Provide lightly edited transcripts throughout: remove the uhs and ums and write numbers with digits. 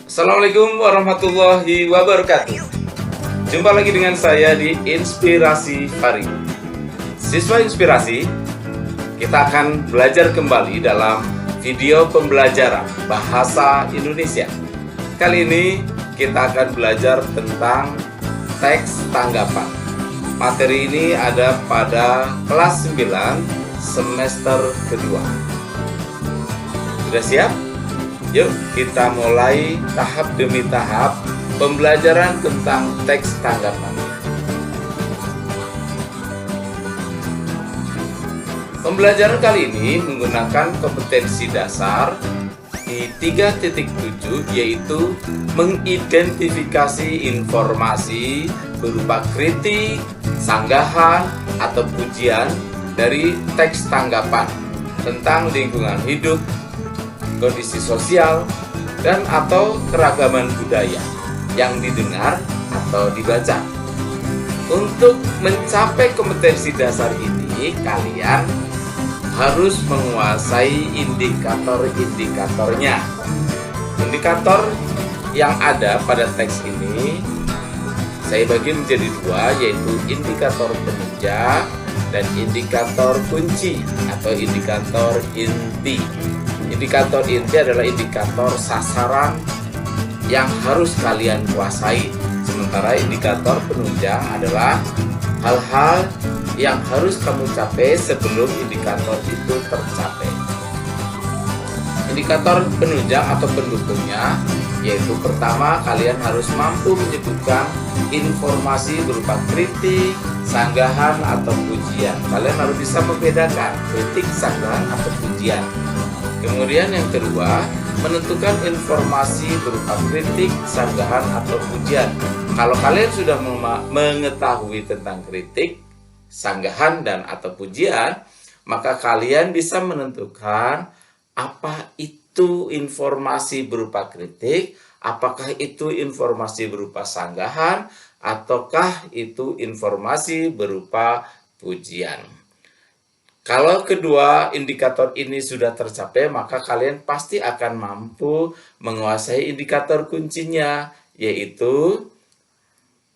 Assalamualaikum warahmatullahi wabarakatuh. Jumpa lagi dengan saya di Inspirasi Hari. Siswa Inspirasi, kita akan belajar kembali dalam video pembelajaran bahasa Indonesia. Kali ini kita akan belajar tentang teks tanggapan. Materi ini ada pada kelas 9 semester kedua. Sudah siap? Yuk kita mulai tahap demi tahap pembelajaran tentang teks tanggapan. Pembelajaran kali ini menggunakan kompetensi dasar di 3.7, yaitu mengidentifikasi informasi berupa kritik, sanggahan, atau pujian dari teks tanggapan tentang lingkungan hidup, kondisi sosial, dan atau keragaman budaya yang didengar atau dibaca. Untuk mencapai kompetensi dasar ini, kalian harus menguasai indikator-indikatornya. Indikator yang ada pada teks ini saya bagi menjadi dua, yaitu indikator penunjang dan indikator kunci atau indikator inti. Indikator inti adalah indikator sasaran yang harus kalian kuasai. Sementara indikator penunjang adalah hal-hal yang harus kamu capai sebelum indikator itu tercapai. Indikator penunjang atau pendukungnya yaitu pertama, kalian harus mampu menyebutkan informasi berupa kritik, sanggahan, atau pujian. Kalian harus bisa membedakan kritik, sanggahan, atau pujian. Kemudian yang kedua, menentukan informasi berupa kritik, sanggahan, atau pujian. Kalau kalian sudah mengetahui tentang kritik, sanggahan, dan atau pujian, maka kalian bisa menentukan apa itu informasi berupa kritik, apakah itu informasi berupa sanggahan, ataukah itu informasi berupa pujian. Kalau kedua indikator ini sudah tercapai, maka kalian pasti akan mampu menguasai indikator kuncinya, yaitu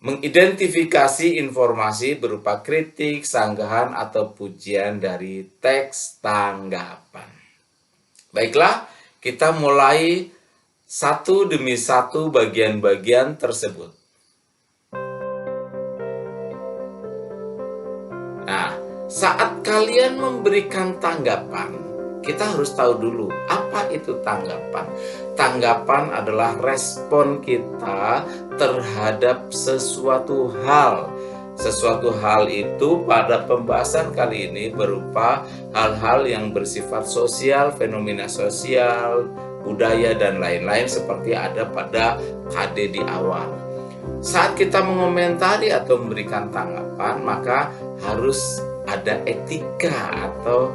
mengidentifikasi informasi berupa kritik, sanggahan, atau pujian dari teks tanggapan. Baiklah, kita mulai satu demi satu bagian-bagian tersebut. Nah, saat kalian memberikan tanggapan, kita harus tahu dulu apa itu tanggapan. Tanggapan adalah respon kita terhadap sesuatu hal. Sesuatu hal itu pada pembahasan kali ini berupa hal-hal yang bersifat sosial, fenomena sosial, budaya, dan lain-lain seperti ada pada KD di awal. Saat kita mengomentari atau memberikan tanggapan, maka harus ada etika atau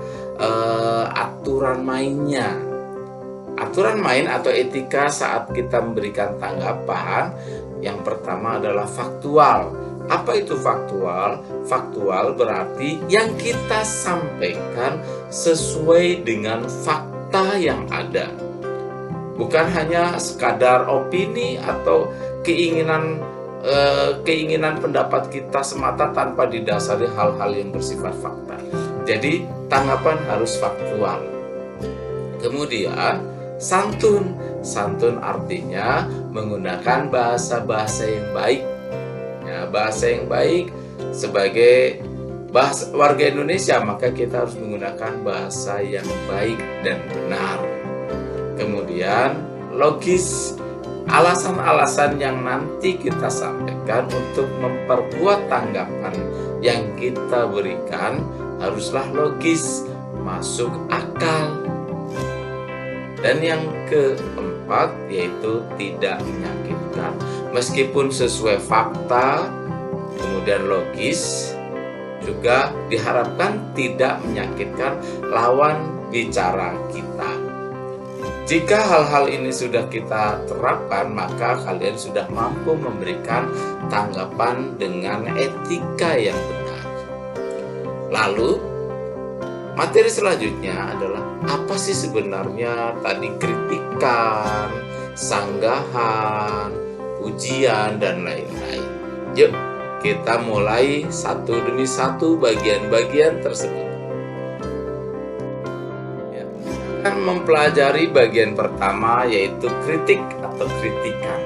aturan mainnya. Aturan main atau etika saat kita memberikan tanggapan, yang pertama adalah faktual. Apa itu faktual? Faktual berarti yang kita sampaikan sesuai dengan fakta yang ada. Bukan hanya sekadar opini atau keinginan pendapat kita semata tanpa didasari hal-hal yang bersifat fakta. Jadi tanggapan harus faktual. Kemudian santun. Santun artinya menggunakan bahasa-bahasa yang baik. Ya, bahasa yang baik sebagai bahasa warga Indonesia, maka kita harus menggunakan bahasa yang baik dan benar. Kemudian logis. Alasan-alasan yang nanti kita sampaikan untuk memperkuat tanggapan yang kita berikan haruslah logis, masuk akal. Dan yang keempat yaitu tidak menyakitkan. Meskipun sesuai fakta, kemudian logis, juga diharapkan tidak menyakitkan lawan bicara kita. Jika hal-hal ini sudah kita terapkan, maka kalian sudah mampu memberikan tanggapan dengan etika yang benar. Lalu, materi selanjutnya adalah apa sih sebenarnya tadi kritikan, sanggahan, pujian, dan lain-lain. Yuk, kita mulai satu demi satu bagian-bagian tersebut. Ya, kita akan mempelajari bagian pertama, yaitu kritik atau kritikan.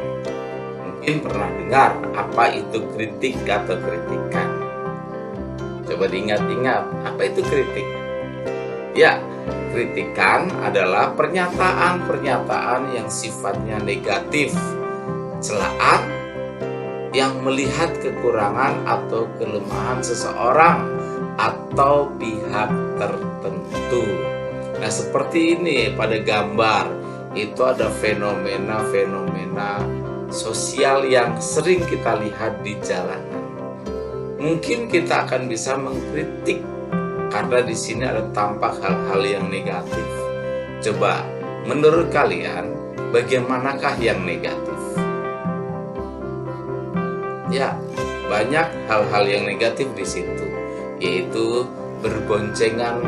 Mungkin pernah dengar apa itu kritik atau kritikan. Coba diingat-ingat, apa itu kritik? Ya, kritikan adalah pernyataan-pernyataan yang sifatnya negatif, celaan yang melihat kekurangan atau kelemahan seseorang atau pihak tertentu. Nah, seperti ini pada gambar, itu ada fenomena-fenomena sosial yang sering kita lihat di jalanan. Mungkin kita akan bisa mengkritik karena di sini ada tampak hal-hal yang negatif. Coba, menurut kalian, bagaimanakah yang negatif? Ya, banyak hal-hal yang negatif di situ, yaitu berboncengan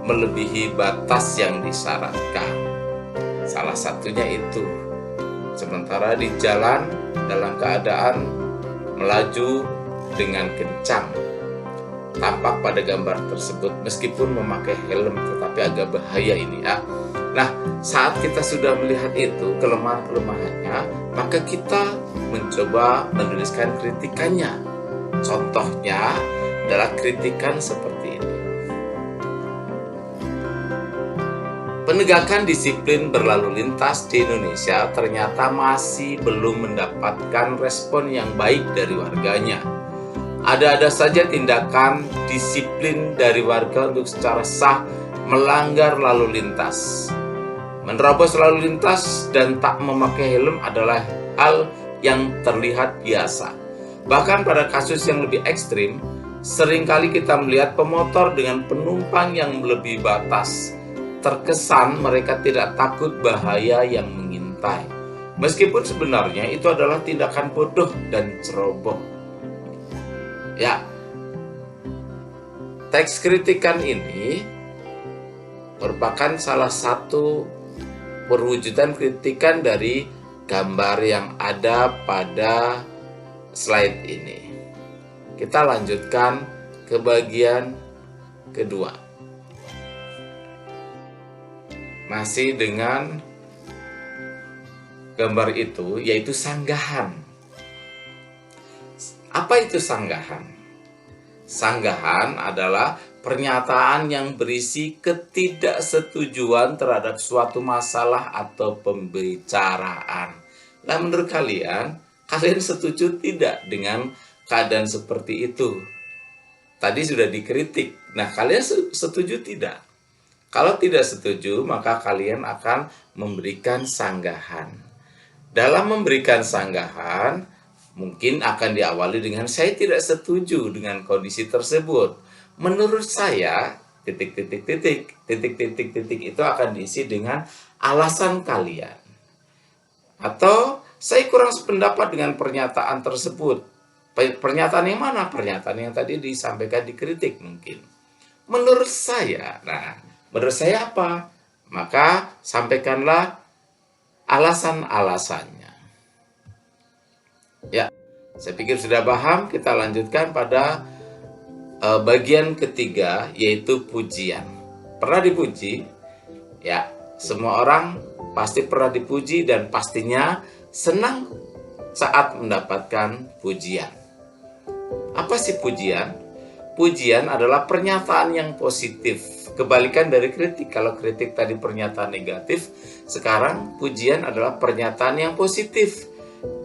melebihi batas yang disyaratkan. Salah satunya itu. Sementara di jalan dalam keadaan melaju dengan kencang. Tampak pada gambar tersebut meskipun memakai helm, tetapi agak bahaya ini ya. Nah, saat kita sudah melihat itu kelemahan-kelemahannya, maka kita mencoba menuliskan kritikannya. Contohnya adalah kritikan seperti ini. Penegakan disiplin berlalu lintas di Indonesia ternyata masih belum mendapatkan respon yang baik dari warganya. Ada-ada saja tindakan disiplin dari warga untuk secara sah melanggar lalu lintas. Menerobos lalu lintas dan tak memakai helm adalah hal yang terlihat biasa. Bahkan pada kasus yang lebih ekstrim, seringkali kita melihat pemotor dengan penumpang yang melebihi batas. Terkesan mereka tidak takut bahaya yang mengintai. Meskipun sebenarnya itu adalah tindakan bodoh dan ceroboh. Ya, teks kritikan ini merupakan salah satu perwujudan kritikan dari gambar yang ada pada slide ini. Kita lanjutkan ke bagian kedua. Masih dengan gambar itu, yaitu sanggahan. Apa itu sanggahan? Sanggahan adalah pernyataan yang berisi ketidaksetujuan terhadap suatu masalah atau pembicaraan. Nah, menurut kalian setuju tidak dengan keadaan seperti itu? Tadi sudah dikritik. Nah, kalian setuju tidak? Kalau tidak setuju, maka kalian akan memberikan sanggahan. Dalam memberikan sanggahan, mungkin akan diawali dengan saya tidak setuju dengan kondisi tersebut. Menurut saya, titik itu akan diisi dengan alasan kalian. Atau saya kurang sependapat dengan pernyataan tersebut. Pernyataan yang mana? Pernyataan yang tadi disampaikan dikritik mungkin. Menurut saya, menurut saya apa? Maka sampaikanlah alasan-alasannya. Ya, saya pikir sudah paham. Kita lanjutkan pada bagian ketiga, yaitu pujian. Pernah dipuji? Ya, semua orang pasti pernah dipuji dan pastinya senang saat mendapatkan pujian. Apa sih pujian? Pujian adalah pernyataan yang positif. Kebalikan dari kritik. Kalau kritik tadi pernyataan negatif, sekarang pujian adalah pernyataan yang positif,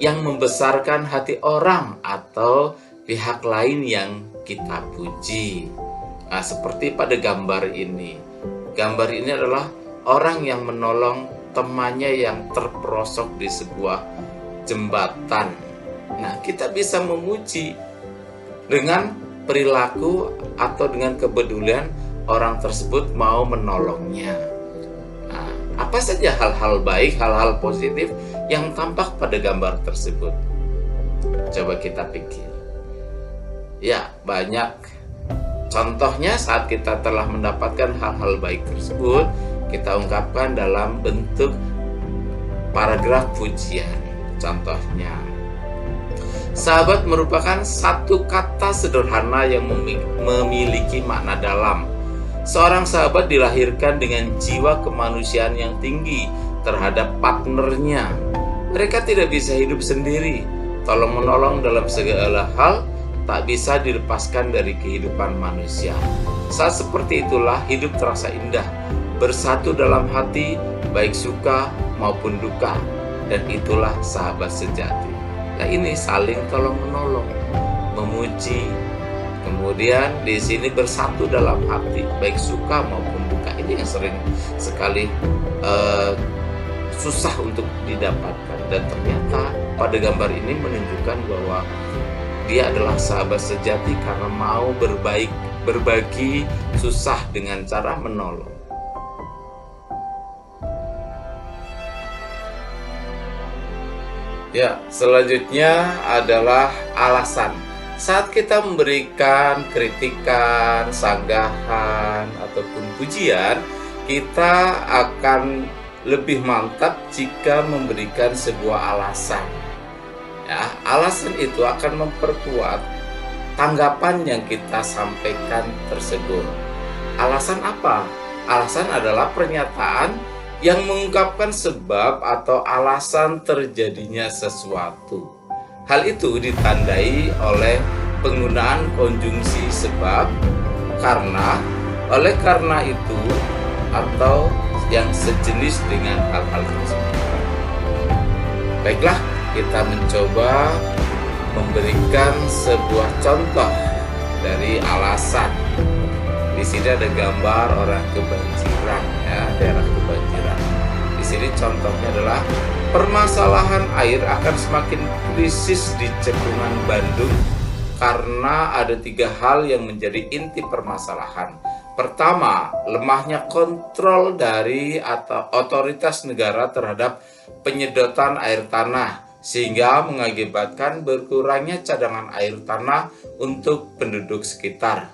yang membesarkan hati orang atau pihak lain yang kita puji. Nah, seperti pada gambar ini. Gambar ini adalah orang yang menolong temannya yang terperosok di sebuah jembatan. Nah, kita bisa memuji dengan perilaku atau dengan kepedulian orang tersebut mau menolongnya. Nah, apa saja hal-hal baik, hal-hal positif yang tampak pada gambar tersebut? Coba kita pikir. Ya, banyak. Contohnya saat kita telah mendapatkan hal-hal baik tersebut, kita ungkapkan dalam bentuk paragraf pujian. Contohnya, sahabat merupakan satu kata sederhana yang memiliki makna dalam. Seorang sahabat dilahirkan dengan jiwa kemanusiaan yang tinggi terhadap partnernya. Mereka tidak bisa hidup sendiri. Tolong-menolong dalam segala hal tak bisa dilepaskan dari kehidupan manusia. Saat seperti itulah hidup terasa indah, bersatu dalam hati, baik suka maupun duka. Dan itulah sahabat sejati. Nah, ini saling tolong-menolong, memuji. Kemudian di sini bersatu dalam hati, baik suka maupun duka. Ini yang sering sekali susah untuk didapatkan. Dan ternyata pada gambar ini menunjukkan bahwa dia adalah sahabat sejati karena mau berbagi susah dengan cara menolong. Ya, selanjutnya adalah alasan. Saat kita memberikan kritikan, sanggahan, ataupun pujian, kita akan lebih mantap jika memberikan sebuah alasan. Ya, alasan itu akan memperkuat tanggapan yang kita sampaikan tersebut. Alasan apa? Alasan adalah pernyataan yang mengungkapkan sebab atau alasan terjadinya sesuatu. Hal itu ditandai oleh penggunaan konjungsi sebab, karena, oleh karena itu, atau yang sejenis dengan hal-hal tersebut. Baiklah, kita mencoba memberikan sebuah contoh dari alasan. Di sini ada gambar orang kebanjiran, ya, daerah kebanjiran. Di sini contohnya adalah permasalahan air akan semakin krisis di Cekungan Bandung karena ada 3 hal yang menjadi inti permasalahan. Pertama, lemahnya kontrol dari atau otoritas negara terhadap penyedotan air tanah, sehingga mengakibatkan berkurangnya cadangan air tanah untuk penduduk sekitar.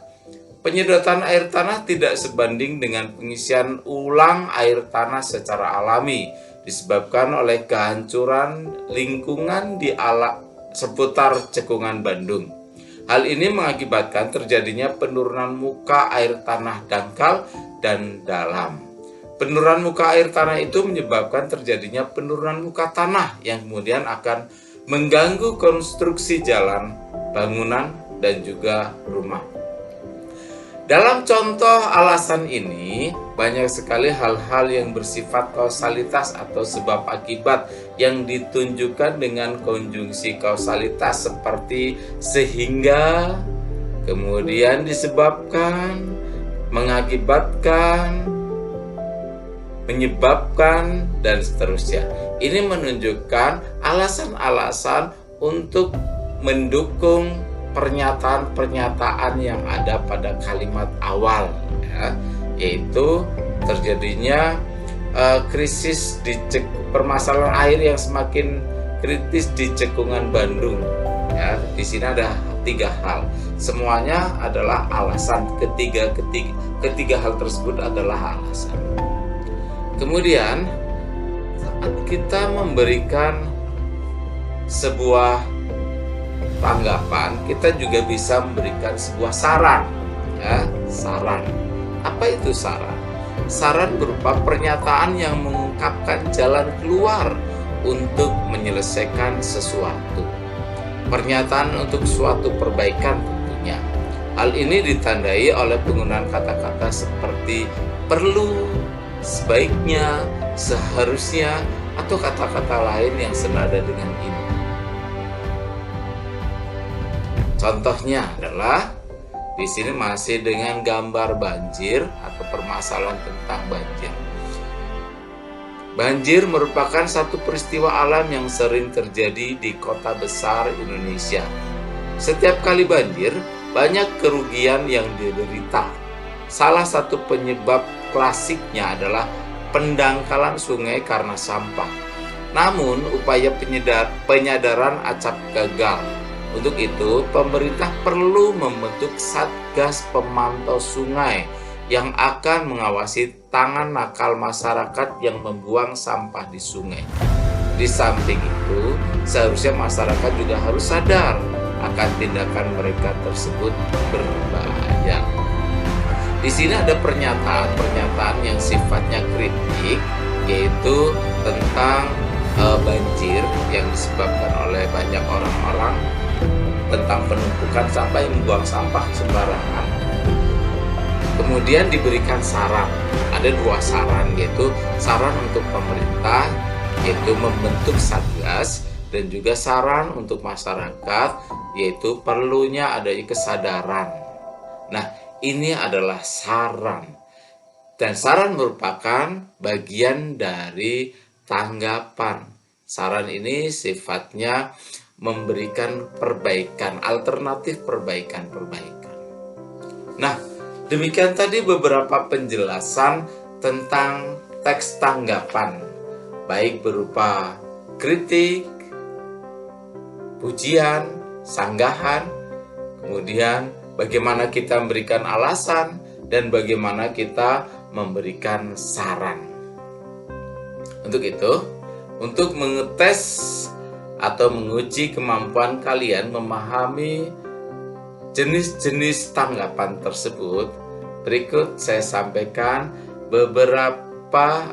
Penyedotan air tanah tidak sebanding dengan pengisian ulang air tanah secara alami, disebabkan oleh kehancuran lingkungan di seputar Cekungan Bandung. Hal ini mengakibatkan terjadinya penurunan muka air tanah dangkal dan dalam. Penurunan muka air tanah itu menyebabkan terjadinya penurunan muka tanah yang kemudian akan mengganggu konstruksi jalan, bangunan, dan juga rumah. Dalam contoh alasan ini, banyak sekali hal-hal yang bersifat kausalitas atau sebab akibat yang ditunjukkan dengan konjungsi kausalitas seperti sehingga, kemudian disebabkan, mengakibatkan, menyebabkan, dan seterusnya. Ini menunjukkan alasan-alasan untuk mendukung pernyataan-pernyataan yang ada pada kalimat awal, ya, yaitu terjadinya krisis di permasalahan air yang semakin kritis di Cekungan Bandung. Ya, di sini ada 3 hal. Semuanya adalah alasan. Ketiga hal tersebut adalah alasan. Kemudian saat kita memberikan sebuah tanggapan, kita juga bisa memberikan sebuah saran, ya, saran. Apa itu saran? Saran berupa pernyataan yang mengungkapkan jalan keluar untuk menyelesaikan sesuatu. Pernyataan untuk suatu perbaikan tentunya. Hal ini ditandai oleh penggunaan kata-kata seperti perlu, sebaiknya, seharusnya, atau kata-kata lain yang senada dengan ini. Contohnya adalah di sini masih dengan gambar banjir atau permasalahan tentang banjir. Banjir merupakan satu peristiwa alam yang sering terjadi di kota besar Indonesia. Setiap kali banjir, banyak kerugian yang diderita. Salah satu penyebab klasiknya adalah pendangkalan sungai karena sampah. Namun, upaya penyadaran acap gagal. Untuk itu, pemerintah perlu membentuk Satgas Pemantau Sungai yang akan mengawasi tangan nakal masyarakat yang membuang sampah di sungai. Di samping itu, seharusnya masyarakat juga harus sadar akan tindakan mereka tersebut berbahaya. Di sini ada pernyataan-pernyataan yang sifatnya kritik, yaitu tentang banjir yang disebabkan oleh banyak orang-orang, tentang penumpukan sampah yang membuang sampah sembarangan. Kemudian diberikan saran, ada 2 saran, yaitu saran untuk pemerintah, yaitu membentuk satgas, dan juga saran untuk masyarakat, yaitu perlunya adanya kesadaran. Nah, ini adalah saran, dan saran merupakan bagian dari tanggapan. Saran ini sifatnya memberikan perbaikan, alternatif perbaikan-perbaikan. Nah, demikian tadi beberapa penjelasan tentang teks tanggapan, baik berupa kritik, pujian, sanggahan, kemudian bagaimana kita memberikan alasan, dan bagaimana kita memberikan saran. Untuk itu, untuk mengetes atau menguji kemampuan kalian memahami jenis-jenis tanggapan tersebut, berikut saya sampaikan beberapa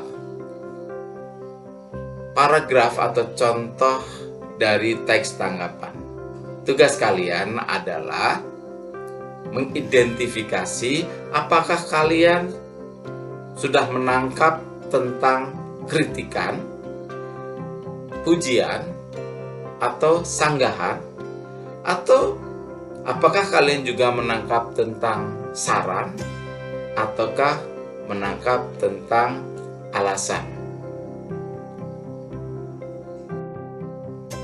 paragraf atau contoh dari teks tanggapan. Tugas kalian adalah mengidentifikasi apakah kalian sudah menangkap tentang kritikan, pujian, atau sanggahan, atau apakah kalian juga menangkap tentang saran, ataukah menangkap tentang alasan.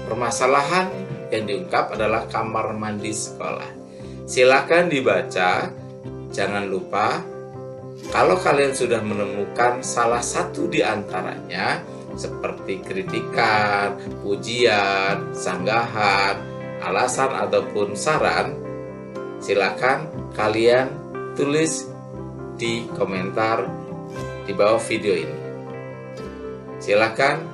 Permasalahan yang diungkap adalah kamar mandi sekolah. Silakan dibaca. Jangan lupa, kalau kalian sudah menemukan salah satu di antaranya, seperti kritikan, pujian, sanggahan, alasan, ataupun saran, silakan kalian tulis di komentar di bawah video ini. Silakan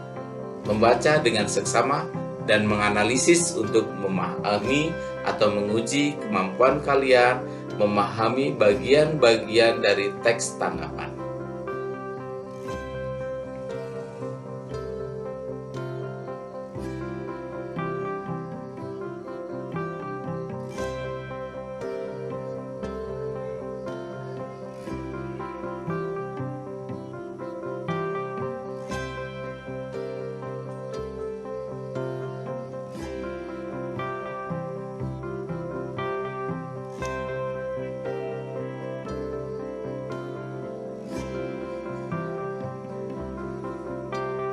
membaca dengan seksama dan menganalisis untuk memahami atau menguji kemampuan kalian memahami bagian-bagian dari teks tanggapan.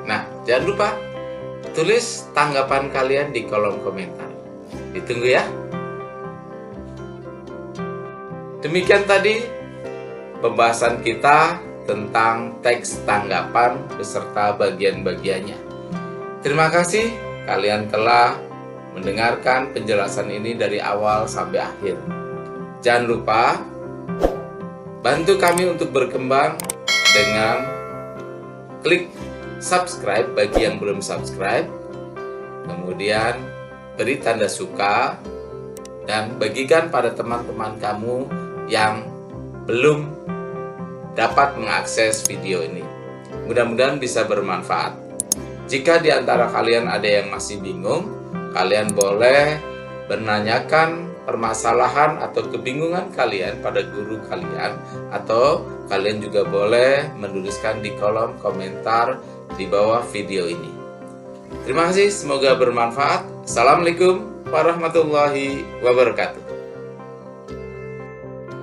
Nah, jangan lupa tulis tanggapan kalian di kolom komentar. Ditunggu ya. Demikian tadi pembahasan kita tentang teks tanggapan beserta bagian-bagiannya. Terima kasih kalian telah mendengarkan penjelasan ini dari awal sampai akhir. Jangan lupa bantu kami untuk berkembang dengan klik subscribe bagi yang belum subscribe, kemudian beri tanda suka, dan bagikan pada teman-teman kamu yang belum dapat mengakses video ini. Mudah-mudahan bisa bermanfaat. Jika di antara kalian ada yang masih bingung, kalian boleh menanyakan permasalahan atau kebingungan kalian pada guru kalian, atau kalian juga boleh menuliskan di kolom komentar di bawah video ini. Terima kasih, semoga bermanfaat. Assalamualaikum warahmatullahi wabarakatuh.